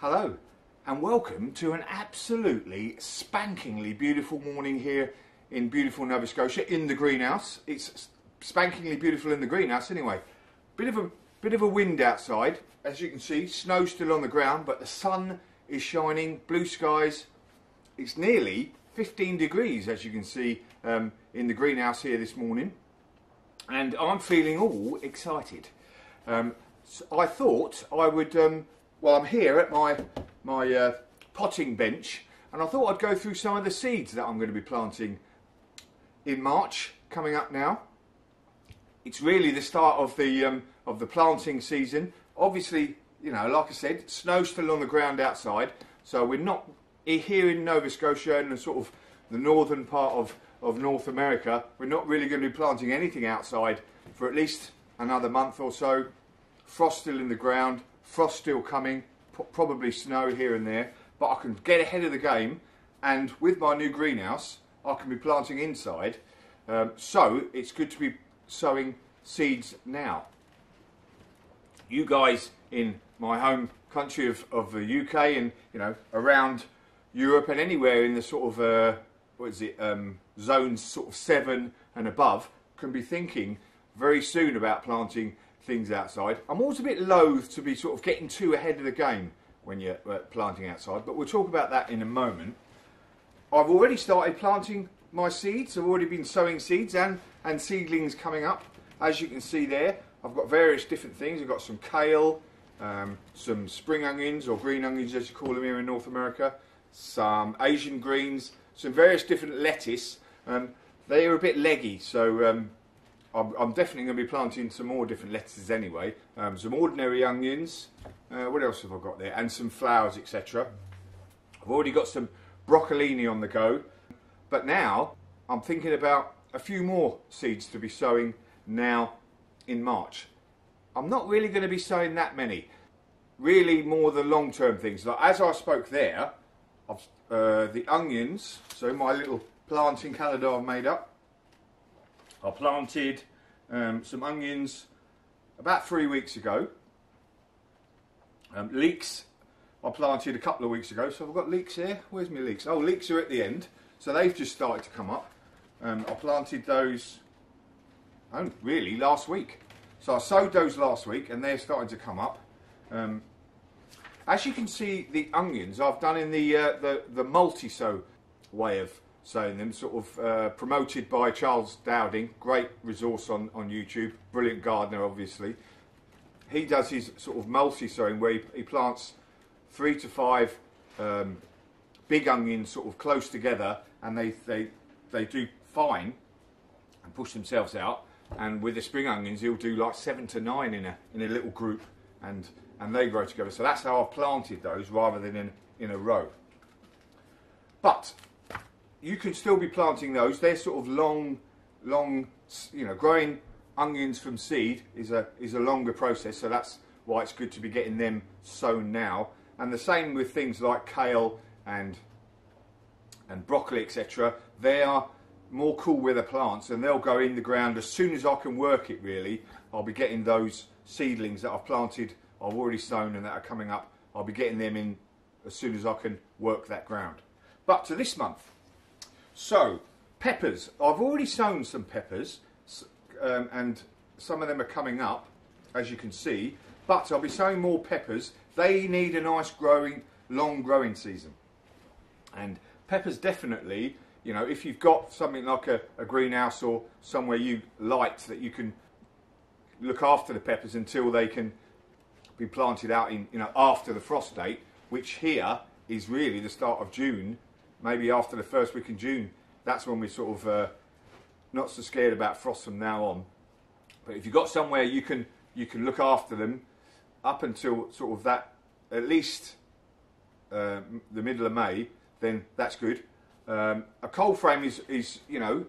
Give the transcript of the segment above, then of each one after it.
Hello and welcome to an absolutely spankingly beautiful morning here in beautiful Nova Scotia in the greenhouse. It's spankingly beautiful in the greenhouse anyway. Bit of a wind outside, as you can see. Snow still on the ground, but the sun is shining, blue skies. It's nearly 15 degrees, as you can see, in the greenhouse here this morning, and I'm feeling all excited. So I thought I would. Well, I'm here at my potting bench, and I thought I'd go through some of the seeds that I'm going to be planting in March, coming up now. It's really the start of the planting season. Obviously, you know, like I said, snow's still on the ground outside, so we're not here in Nova Scotia and the sort of the northern part of North America. We're not really going to be planting anything outside for at least another month or so. Frost still in the ground. Frost still coming, probably snow here and there, but I can get ahead of the game, and with my new greenhouse I can be planting inside, so it's good to be sowing seeds now. You guys in my home country of the UK and, you know, around Europe and anywhere in the sort of zones sort of 7 and above can be thinking very soon about planting things outside. I'm always a bit loath to be sort of getting too ahead of the game when you're planting outside, but we'll talk about that in a moment. I've already started planting my seeds. I've already been sowing seeds and seedlings coming up. As you can see there, I've got various different things. I've got some kale, some spring onions, or green onions as you call them here in North America, some Asian greens, some various different lettuce. They are a bit leggy, so I'm definitely going to be planting some more different lettuces anyway. Some ordinary onions, what else have I got there? And some flowers, etc. I've already got some broccolini on the go. But now I'm thinking about a few more seeds to be sowing now in March. I'm not really going to be sowing that many. Really more the long-term things. Like as I spoke there, the onions, so my little planting calendar I've made up. I planted some onions about 3 weeks ago. Leeks I planted a couple of weeks ago. So I've got leeks here. Where's my leeks? Oh, leeks are at the end. So they've just started to come up. I planted those, really last week. So I sowed those last week and they're starting to come up. As you can see, the onions I've done in the multi-sow way of sowing them, sort of promoted by Charles Dowding, great resource on YouTube, brilliant gardener obviously. He does his sort of multi-sowing where he plants 3 to 5 big onions sort of close together, and they do fine and push themselves out. And with the spring onions he'll do like 7 to 9 in a little group, and they grow together. So that's how I've planted those rather than in a row. But you can still be planting those. They're sort of long, you know, growing onions from seed is a longer process, so that's why it's good to be getting them sown now. And the same with things like kale and broccoli, etc. They are more cool weather plants, and they'll go in the ground as soon as I can work it. Really, I'll be getting those seedlings that I've planted, I've already sown, and that are coming up. I'll be getting them in as soon as I can work that ground. But to this month. So, peppers. I've already sown some peppers, and some of them are coming up, as you can see. But I'll be sowing more peppers. They need a nice long growing season. And peppers definitely, you know, if you've got something like a greenhouse or somewhere you liked that you can look after the peppers until they can be planted out in, you know, after the frost date, which here is really the start of June. Maybe after the first week in June, that's when we're sort of not so scared about frost from now on. But if you've got somewhere you can look after them up until sort of that, at least the middle of May, then that's good. A cold frame is, you know,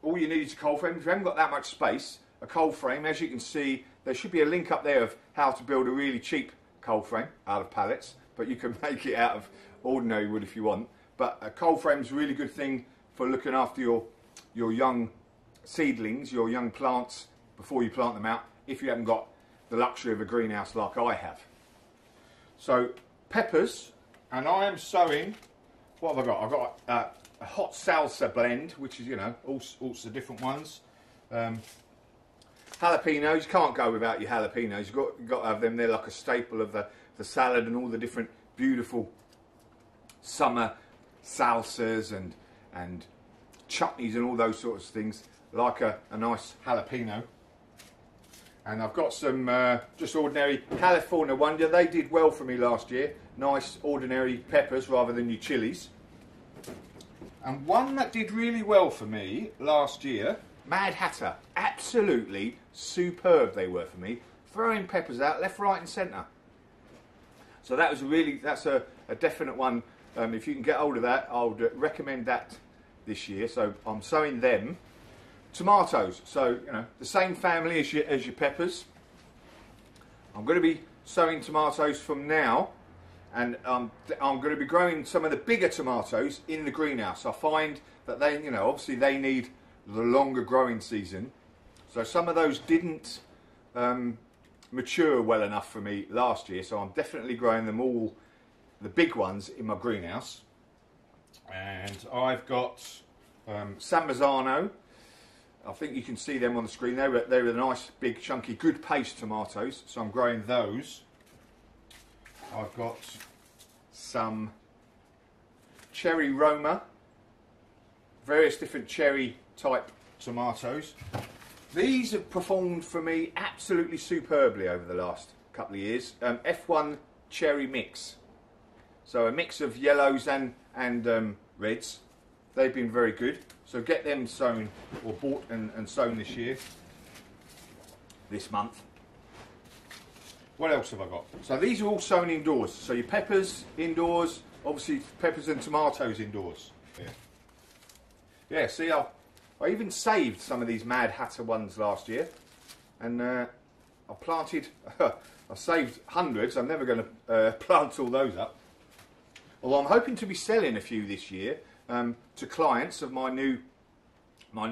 all you need is a cold frame. If you haven't got that much space, a cold frame, as you can see, there should be a link up there of how to build a really cheap cold frame out of pallets, but you can make it out of ordinary wood if you want. But a cold frame is a really good thing for looking after your young seedlings, your young plants, before you plant them out, if you haven't got the luxury of a greenhouse like I have. So peppers, and I am sowing, what have I got? I've got a hot salsa blend, which is, you know, all sorts of different ones. Jalapenos, you can't go without your jalapenos. You've got to have them. They're like a staple of the salad and all the different beautiful summer salsas and chutneys and all those sorts of things, like a nice jalapeno. And I've got some just ordinary California Wonder. They did well for me last year. Nice ordinary peppers rather than your chilies. And one that did really well for me last year, Mad Hatter. Absolutely superb they were for me. Throwing peppers out left, right and centre. So that was that's a definite one. If you can get hold of that, I would recommend that this year. So I'm sowing them. Tomatoes, so you know, the same family as your peppers. I'm going to be sowing tomatoes from now, and I'm going to be growing some of the bigger tomatoes in the greenhouse. I find that they, you know, obviously they need the longer growing season, so some of those didn't mature well enough for me last year, so I'm definitely growing them all, the big ones, in my greenhouse. And I've got San Marzano. I think you can see them on the screen. They were the nice, big, chunky, good paste tomatoes, so I'm growing those. I've got some cherry Roma, various different cherry type tomatoes. These have performed for me absolutely superbly over the last couple of years. F1 cherry mix, so a mix of yellows and reds. They've been very good. So get them sown, or bought and sown this year, this month. What else have I got? So these are all sown indoors. So your peppers indoors, obviously peppers and tomatoes indoors. Yeah, see, I even saved some of these Mad Hatter ones last year. And I planted, I saved hundreds. I'm never going to plant all those up. Although I'm hoping to be selling a few this year. To clients of my new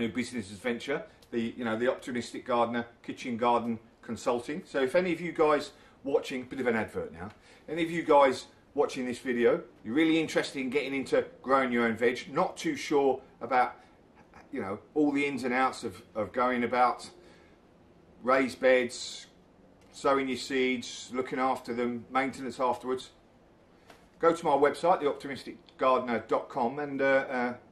business venture, the Optimistic Gardener Kitchen Garden Consulting. So if any of you guys watching, bit of an advert now, any of you guys watching this video, you're really interested in getting into growing your own veg, not too sure about, you know, all the ins and outs of going about raised beds, sowing your seeds, looking after them, maintenance afterwards, go to my website, theoptimisticgardener.com, and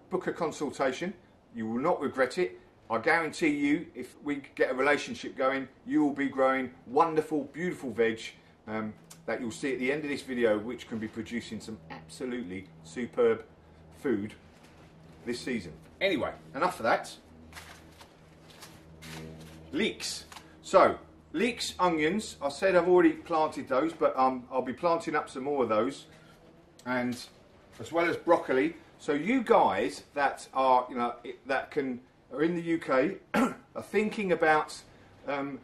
book a consultation. You will not regret it. I guarantee you, if we get a relationship going, you will be growing wonderful, beautiful veg that you'll see at the end of this video, which can be producing some absolutely superb food this season. Anyway, enough of that. Leeks. So, leeks, onions. I said I've already planted those, but I'll be planting up some more of those. And as well as broccoli. So you guys that are, you know, are in the UK, are thinking about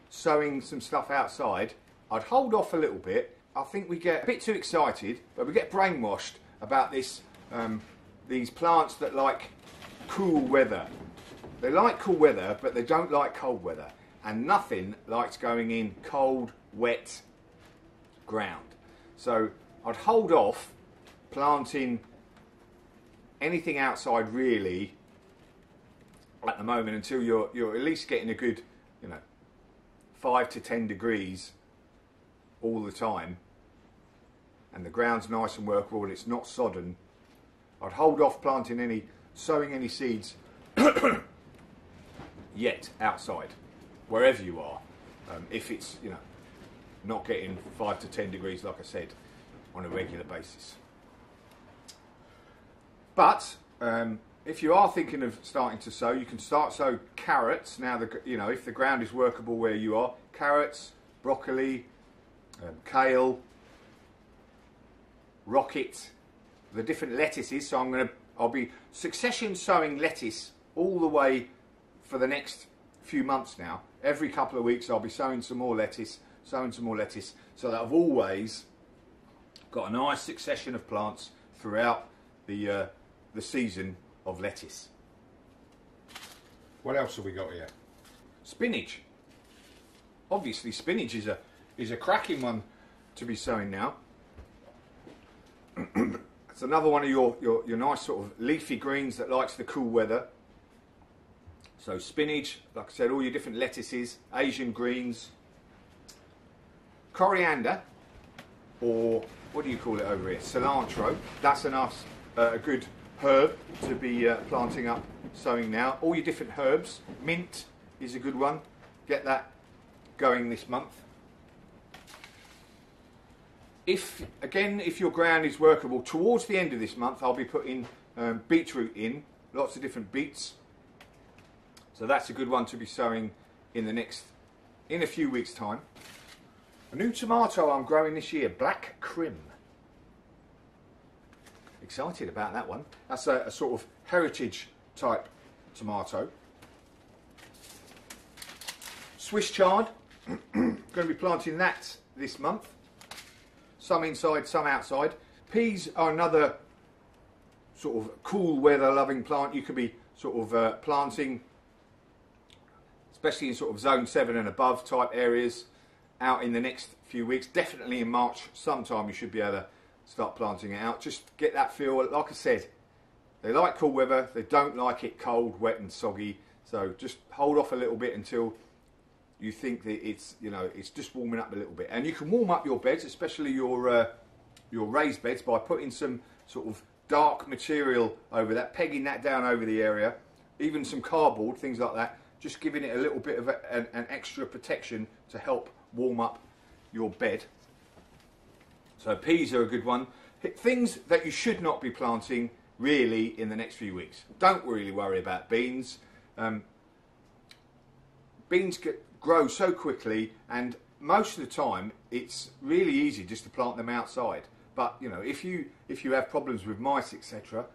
sowing some stuff outside, I'd hold off a little bit. I think we get a bit too excited, but we get brainwashed about this. These plants that like cool weather. They like cool weather, but they don't like cold weather. And nothing likes going in cold, wet ground. So I'd hold off planting anything outside really at the moment until you're at least getting a good, you know, 5 to 10 degrees all the time, and the ground's nice and workable and it's not sodden. I'd hold off sowing any seeds yet outside, wherever you are, if it's, you know, not getting 5 to 10 degrees, like I said, on a regular basis. But if you are thinking of starting to sow, you can sow carrots. Now, you know, if the ground is workable where you are, carrots, broccoli, kale, rocket, the different lettuces. So I'll be succession sowing lettuce all the way for the next few months now. Every couple of weeks I'll be sowing some more lettuce, so that I've always got a nice succession of plants throughout the season of lettuce. What else have we got here? Spinach. Obviously spinach is a cracking one to be sowing now. It's another one of your nice sort of leafy greens that likes the cool weather. So spinach, like I said, all your different lettuces, Asian greens, coriander, or what do you call it over here? Cilantro. That's a good herb to be planting up, sowing now. All your different herbs. Mint is a good one. Get that going this month. If your ground is workable, towards the end of this month, I'll be putting beetroot in, lots of different beets. So that's a good one to be sowing in a few weeks' time. A new tomato I'm growing this year, Black Crim. Excited about that one. That's a sort of heritage type tomato. Swiss chard, going to be planting that this month. Some inside, some outside. Peas are another sort of cool weather loving plant. You could be sort of planting, especially in sort of zone 7 and above type areas, out in the next few weeks. Definitely in March sometime you should be able to start planting it out. Just get that feel. Like I said, they like cool weather, they don't like it cold, wet and soggy, so just hold off a little bit until you think that it's, you know, it's just warming up a little bit. And you can warm up your beds, especially your raised beds, by putting some sort of dark material over that, pegging that down over the area, even some cardboard, things like that, just giving it a little bit of an extra protection to help warm up your bed. So peas are a good one. Things that you should not be planting really in the next few weeks. Don't really worry about beans. Beans grow so quickly, and most of the time it's really easy just to plant them outside. But you know, if you have problems with mice, etc.,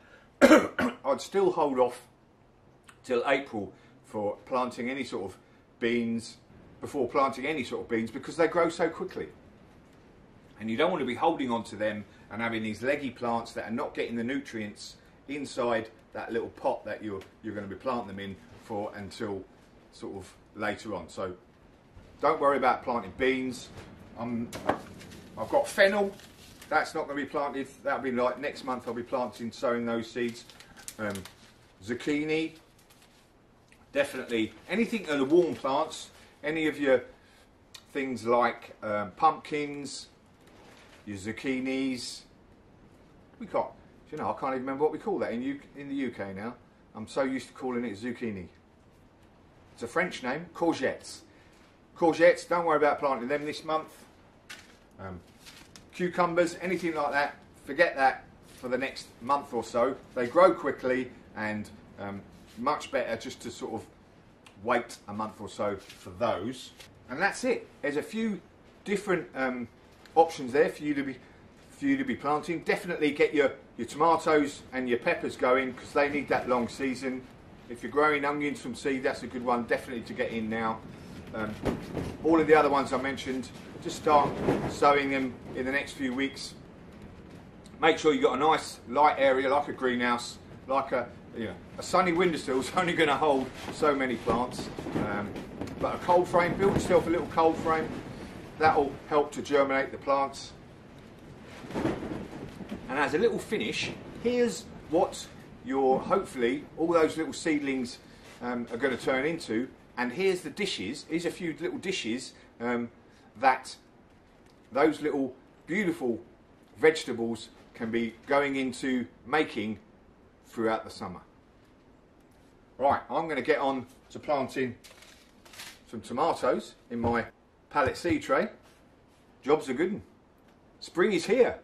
I'd still hold off till April for planting any sort of beans, before planting any sort of beans, because they grow so quickly. And you don't want to be holding on to them and having these leggy plants that are not getting the nutrients inside that little pot that you're going to be planting them in for until sort of later on. So don't worry about planting beans. I've got fennel. That's not going to be planted. That'll be like next month. I'll be sowing those seeds. Zucchini. Definitely anything of the warm plants. Any of your things like pumpkins, your zucchinis. You know, I can't even remember what we call that in the UK now. I'm so used to calling it zucchini. It's a French name, courgettes. Courgettes, don't worry about planting them this month. Cucumbers, anything like that, forget that for the next month or so. They grow quickly, and much better just to sort of wait a month or so for those. And that's it. There's a few different options there for you to be planting. Definitely get your tomatoes and your peppers going, because they need that long season. If you're growing onions from seed, that's a good one definitely to get in now. All of the other ones I mentioned, just start sowing them in the next few weeks. Make sure you've got a nice light area, like a greenhouse, like a sunny windowsill is only going to hold so many plants. But a cold frame, build yourself a little cold frame. That'll help to germinate the plants. And as a little finish, here's what hopefully all those little seedlings are going to turn into. And here's the dishes. Here's a few little dishes that those little beautiful vegetables can be going into making throughout the summer. Right, I'm going to get on to planting some tomatoes in my pallet seed tray. Job's a good one. Spring is here.